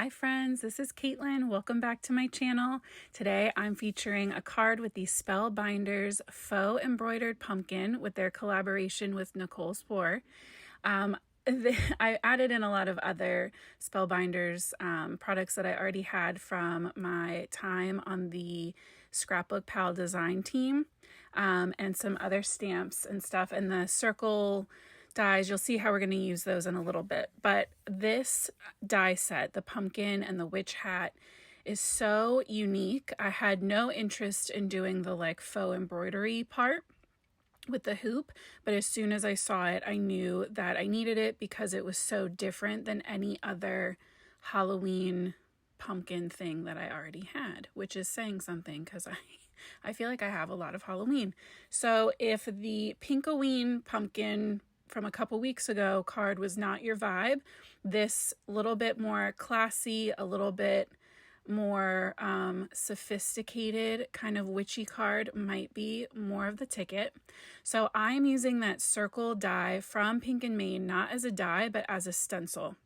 Hi friends, this is Caitlin. Welcome back to my channel. Today I'm featuring a card with the Spellbinders Faux Embroidered Pumpkin with their collaboration with Nichol Spohr. I added in a lot of other Spellbinders products that I already had from my time on the Scrapbook Pal design team, and some other stamps and stuff, and the circle dies. You'll see how we're going to use those in a little bit. But this die set, the pumpkin and the witch hat, is so unique. I had no interest in doing the faux embroidery part with the hoop, but as soon as I saw it, I knew that I needed it because it was so different than any other Halloween pumpkin thing that I already had, which is saying something because I feel like I have a lot of Halloween. So if the Pinkoween pumpkin from a couple weeks ago card was not your vibe, this little bit more classy, a little bit more sophisticated kind of witchy card might be more of the ticket. So I'm using that circle die from Pink and Main, not as a die, but as a stencil.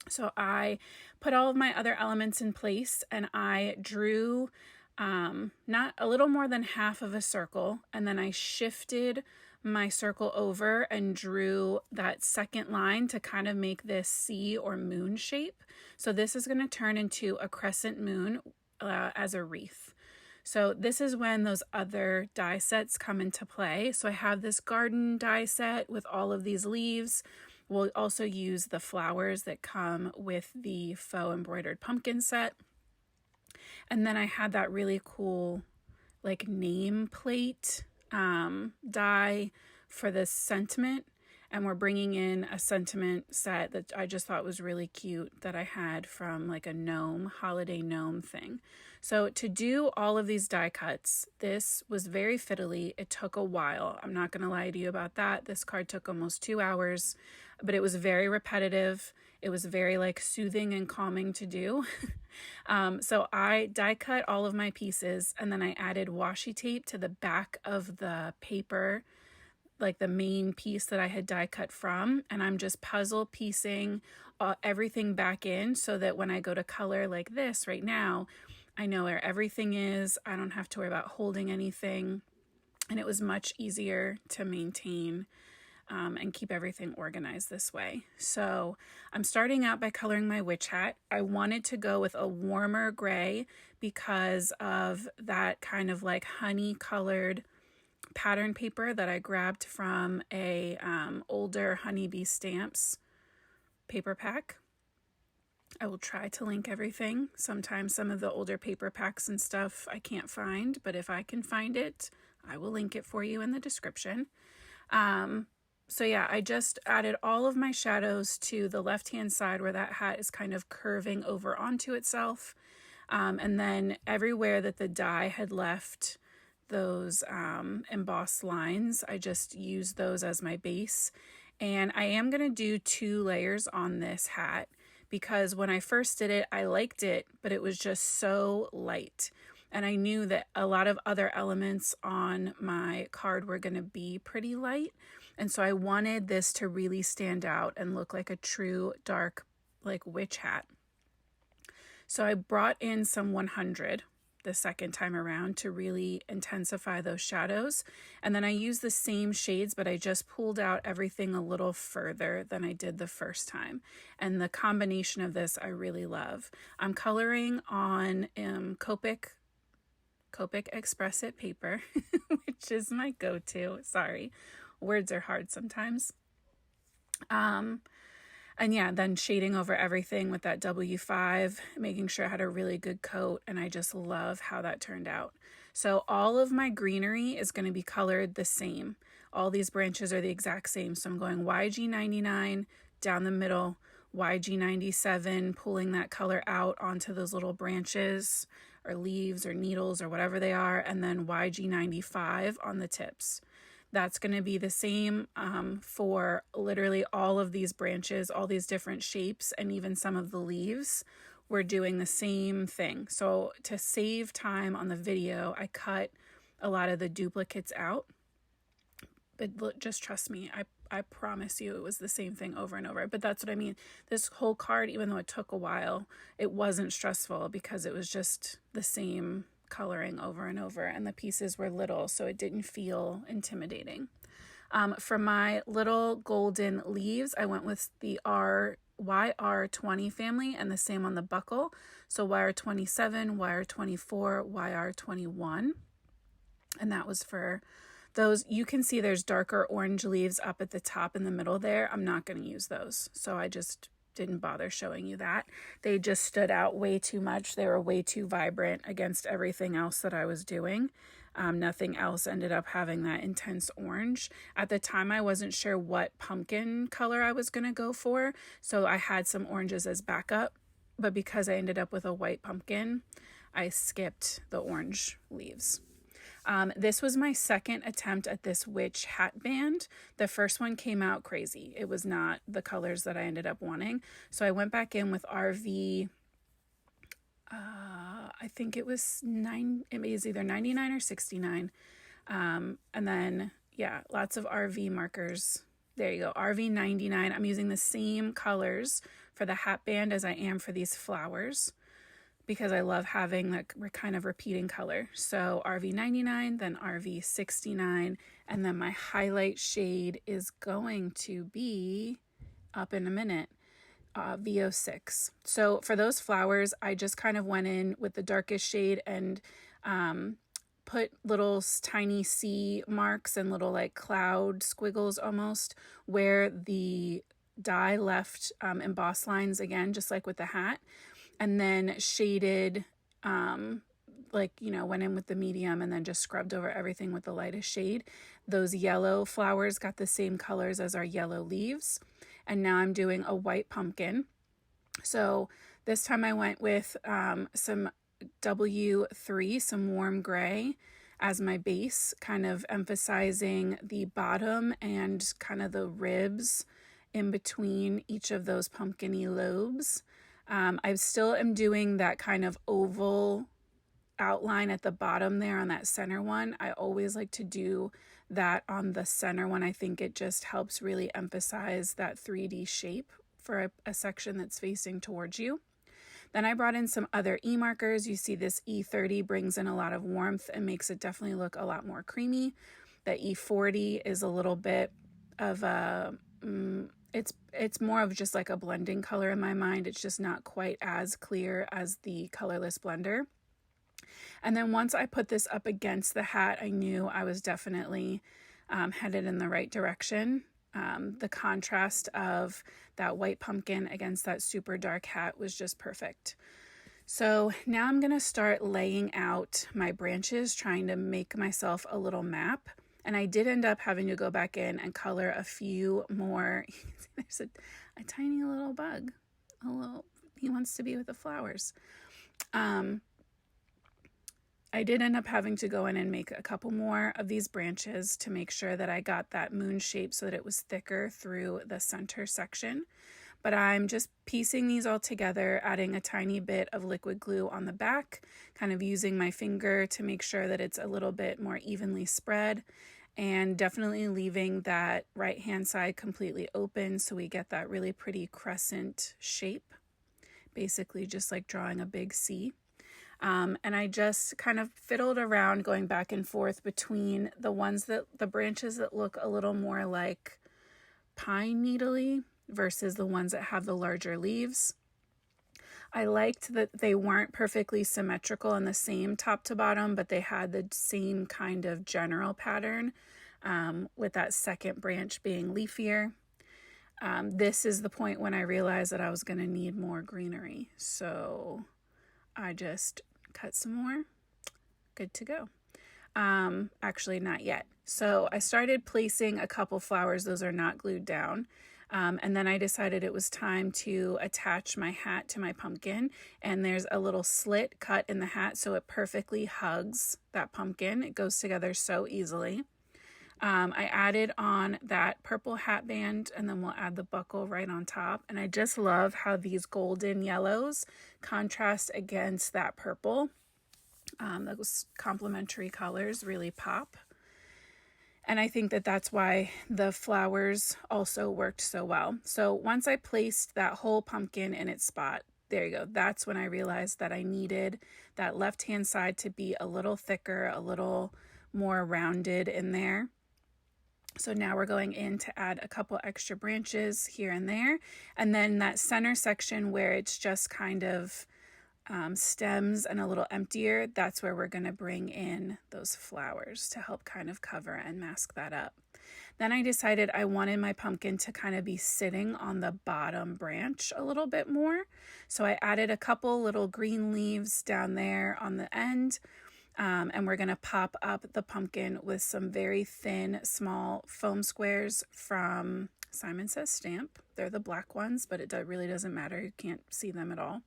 So I put all of my other elements in place and I drew not a little more than half of a circle, and then I shifted my circle over and drew that second line to kind of make this C or moon shape. So this is going to turn into a crescent moon as a wreath. So this is when those other die sets come into play. So I have this garden die set with all of these leaves. We'll also use the flowers that come with the faux embroidered pumpkin set. And then I had that really cool nameplate die for this sentiment, and we're bringing in a sentiment set that I just thought was really cute that I had from a gnome, holiday gnome thing. So to do all of these die cuts, this was very fiddly. It took a while. I'm not going to lie to you about that. This card took almost 2 hours, but it was very repetitive. It was very soothing and calming to do. So I die cut all of my pieces, and then I added washi tape to the back of the paper, the main piece that I had die cut from, and I'm just puzzle piecing everything back in so that when I go to color like this right now, I know where everything is. I don't have to worry about holding anything, and it was much easier to maintain and keep everything organized this way. So I'm starting out by coloring my witch hat. I wanted to go with a warmer gray because of that kind of honey colored pattern paper that I grabbed from a older Honeybee Stamps paper pack. I will try to link everything. Sometimes some of the older paper packs and stuff I can't find, but if I can find it, I will link it for you in the description. So yeah, I just added all of my shadows to the left-hand side where that hat is kind of curving over onto itself. And then everywhere that the die had left those embossed lines, I just used those as my base. And I am going to do 2 layers on this hat because when I first did it, I liked it, but it was just so light. And I knew that a lot of other elements on my card were going to be pretty light. And so I wanted this to really stand out and look like a true dark, witch hat. So I brought in some 100 the second time around to really intensify those shadows. And then I used the same shades, but I just pulled out everything a little further than I did the first time. And the combination of this I really love. I'm coloring on Copic Express It paper, which is my go-to. Sorry, words are hard sometimes. And yeah, then shading over everything with that W5, making sure I had a really good coat, and I just love how that turned out. So all of my greenery is going to be colored the same. All these branches are the exact same. So I'm going YG99 down the middle, YG97, pulling that color out onto those little branches or leaves or needles or whatever they are, and then YG95 on the tips. That's going to be the same for literally all of these branches, all these different shapes, and even some of the leaves. We're doing the same thing. So to save time on the video, I cut a lot of the duplicates out. But just trust me, I promise you it was the same thing over and over. But that's what I mean. This whole card, even though it took a while, it wasn't stressful because it was just the same coloring over and over, and the pieces were little, so it didn't feel intimidating. For my little golden leaves, I went with the YR20 family and the same on the buckle. So YR27, YR24, YR21. And that was for those. You can see there's darker orange leaves up at the top in the middle there. I'm not going to use those. So I just didn't bother showing you that. They just stood out way too much. They were way too vibrant against everything else that I was doing. Nothing else ended up having that intense orange. At the time, I wasn't sure what pumpkin color I was going to go for, so I had some oranges as backup, but because I ended up with a white pumpkin, I skipped the orange leaves. This was my second attempt at this witch hat band. The first one came out crazy. It was not the colors that I ended up wanting, so I went back in with RV. I think it was either 99 or 69. And then, yeah, lots of RV markers. There you go, RV 99. I'm using the same colors for the hat band as I am for these flowers because I love having that kind of repeating color. So RV 99, then RV 69, and then my highlight shade is going to be up in a minute. VO6. So for those flowers, I just kind of went in with the darkest shade and put little tiny C marks and little like cloud squiggles almost where the die left embossed lines again, just like with the hat, and then shaded went in with the medium and then just scrubbed over everything with the lightest shade. Those yellow flowers got the same colors as our yellow leaves. And now I'm doing a white pumpkin. So this time I went with some W3, some warm gray as my base, kind of emphasizing the bottom and kind of the ribs in between each of those pumpkin-y lobes. I still am doing that kind of oval outline at the bottom there on that center one. I always like to do that on the center one. I think it just helps really emphasize that 3D shape for a section that's facing towards you. Then I brought in some other E markers. You see this E30 brings in a lot of warmth and makes it definitely look a lot more creamy. The E40 is a little bit of a, it's more of just like a blending color in my mind. It's just not quite as clear as the colorless blender. And then once I put this up against the hat, I knew I was definitely headed in the right direction. The contrast of that white pumpkin against that super dark hat was just perfect. So now I'm going to start laying out my branches, trying to make myself a little map. And I did end up having to go back in and color a few more. There's a tiny little bug. He wants to be with the flowers. I did end up having to go in and make a couple more of these branches to make sure that I got that moon shape so that it was thicker through the center section. But I'm just piecing these all together, adding a tiny bit of liquid glue on the back, kind of using my finger to make sure that it's a little bit more evenly spread, and definitely leaving that right-hand side completely open so we get that really pretty crescent shape, basically just like drawing a big C. And I just kind of fiddled around going back and forth between the branches that look a little more like pine needly versus the ones that have the larger leaves. I liked that they weren't perfectly symmetrical and the same top to bottom, but they had the same kind of general pattern, with that second branch being leafier. This is the point when I realized that I was going to need more greenery. So I just cut some more. Good to go. Actually, not yet. So I started placing a couple flowers. Those are not glued down. And then I decided it was time to attach my hat to my pumpkin. And there's a little slit cut in the hat so it perfectly hugs that pumpkin. It goes together so easily. I added on that purple hat band, and then we'll add the buckle right on top. And I just love how these golden yellows contrast against that purple. Those complementary colors really pop. And I think that that's why the flowers also worked so well. So once I placed that whole pumpkin in its spot, there you go. That's when I realized that I needed that left-hand side to be a little thicker, a little more rounded in there. So now we're going in to add a couple extra branches here and there. And then that center section where it's just kind of stems and a little emptier, that's where we're going to bring in those flowers to help kind of cover and mask that up. Then I decided I wanted my pumpkin to kind of be sitting on the bottom branch a little bit more. So I added a couple little green leaves down there on the end. And we're going to pop up the pumpkin with some very thin, small foam squares from Simon Says Stamp. They're the black ones, but it really doesn't matter. You can't see them at all.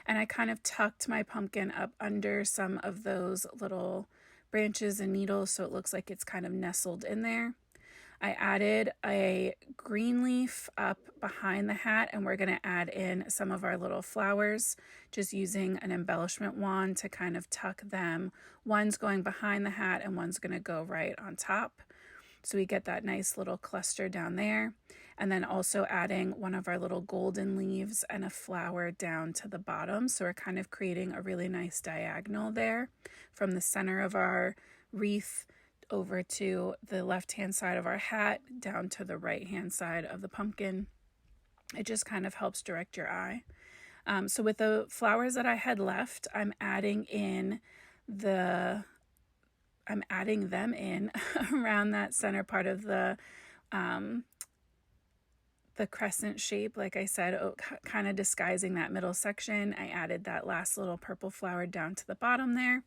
And I kind of tucked my pumpkin up under some of those little branches and needles so it looks like it's kind of nestled in there. I added a green leaf up behind the hat, and we're going to add in some of our little flowers, just using an embellishment wand to kind of tuck them. One's going behind the hat and one's going to go right on top. So we get that nice little cluster down there. And then also adding one of our little golden leaves and a flower down to the bottom. So we're kind of creating a really nice diagonal there from the center of our wreath over to the left-hand side of our hat, down to the right-hand side of the pumpkin. It just kind of helps direct your eye. So with the flowers that I had left, I'm adding them in around that center part of the crescent shape, like I said, kind of disguising that middle section. I added that last little purple flower down to the bottom there.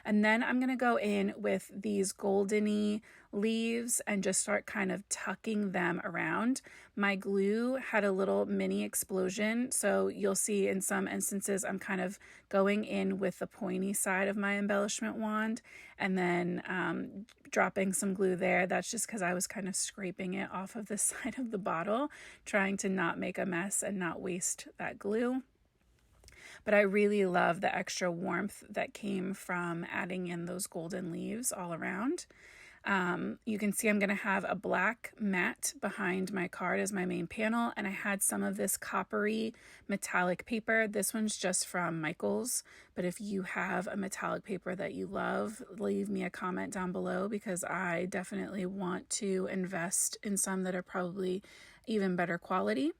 And then I'm going to go in with these goldeny leaves and just start kind of tucking them around. My glue had a little mini explosion, so you'll see in some instances I'm kind of going in with the pointy side of my embellishment wand and then dropping some glue there. That's just because I was kind of scraping it off of the side of the bottle, trying to not make a mess and not waste that glue. But I really love the extra warmth that came from adding in those golden leaves all around. You can see I'm going to have a black mat behind my card as my main panel, and I had some of this coppery metallic paper. This one's just from Michael's, but if you have a metallic paper that you love, leave me a comment down below, because I definitely want to invest in some that are probably even better quality.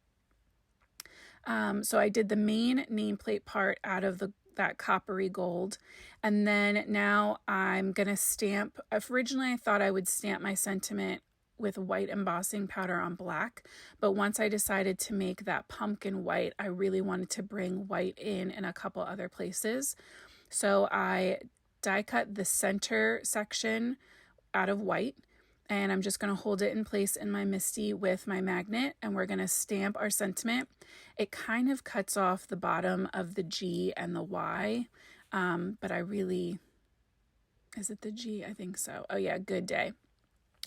So I did the main nameplate part out of that coppery gold. And then now I'm going to stamp. Originally I thought I would stamp my sentiment with white embossing powder on black. But once I decided to make that pumpkin white, I really wanted to bring white in a couple other places. So I die cut the center section out of white. And I'm just going to hold it in place in my MISTI with my magnet, and we're going to stamp our sentiment. It kind of cuts off the bottom of the G and the Y, but is it the G? I think so. Oh yeah, good day.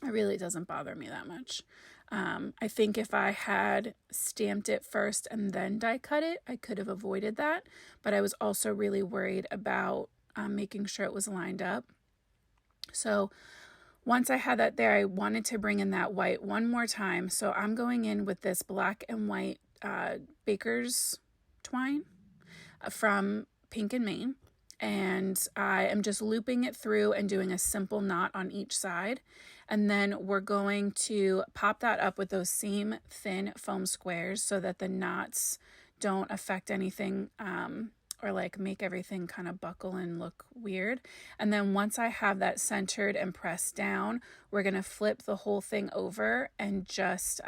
It really doesn't bother me that much. I think if I had stamped it first and then die cut it, I could have avoided that, but I was also really worried about making sure it was lined up. So once I had that there, I wanted to bring in that white one more time. So I'm going in with this black and white baker's twine from Pink and Main. And I am just looping it through and doing a simple knot on each side. And then we're going to pop that up with those same thin foam squares so that the knots don't affect anything or like make everything kind of buckle and look weird. And then once I have that centered and pressed down, we're going to flip the whole thing over and just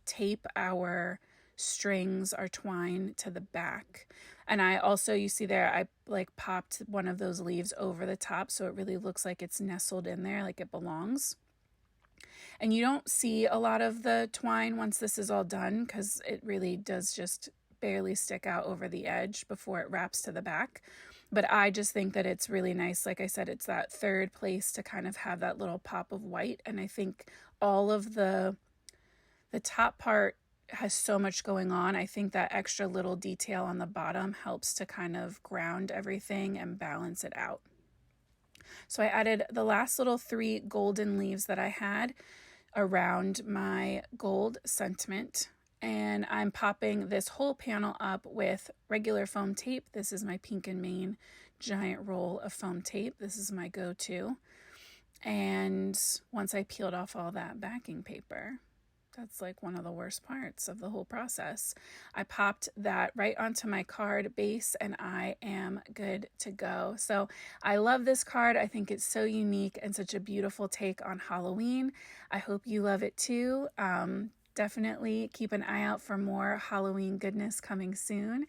tape our strings, our twine to the back. And I also, you see there, I like popped one of those leaves over the top so it really looks like it's nestled in there, like it belongs. And you don't see a lot of the twine once this is all done because it really does just barely stick out over the edge before it wraps to the back. But I just think that it's really nice. Like I said, it's that third place to kind of have that little pop of white. And I think all of the top part has so much going on. I think that extra little detail on the bottom helps to kind of ground everything and balance it out. So I added the last little 3 golden leaves that I had around my gold sentiment, and I'm popping this whole panel up with regular foam tape. This is my Pink and Main giant roll of foam tape. This is my go-to. And once I peeled off all that backing paper, that's like one of the worst parts of the whole process, I popped that right onto my card base and I am good to go. So I love this card. I think it's so unique and such a beautiful take on Halloween. I hope you love it too. Definitely keep an eye out for more Halloween goodness coming soon.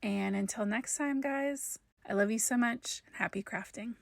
And until next time, guys, I love you so much. Happy crafting.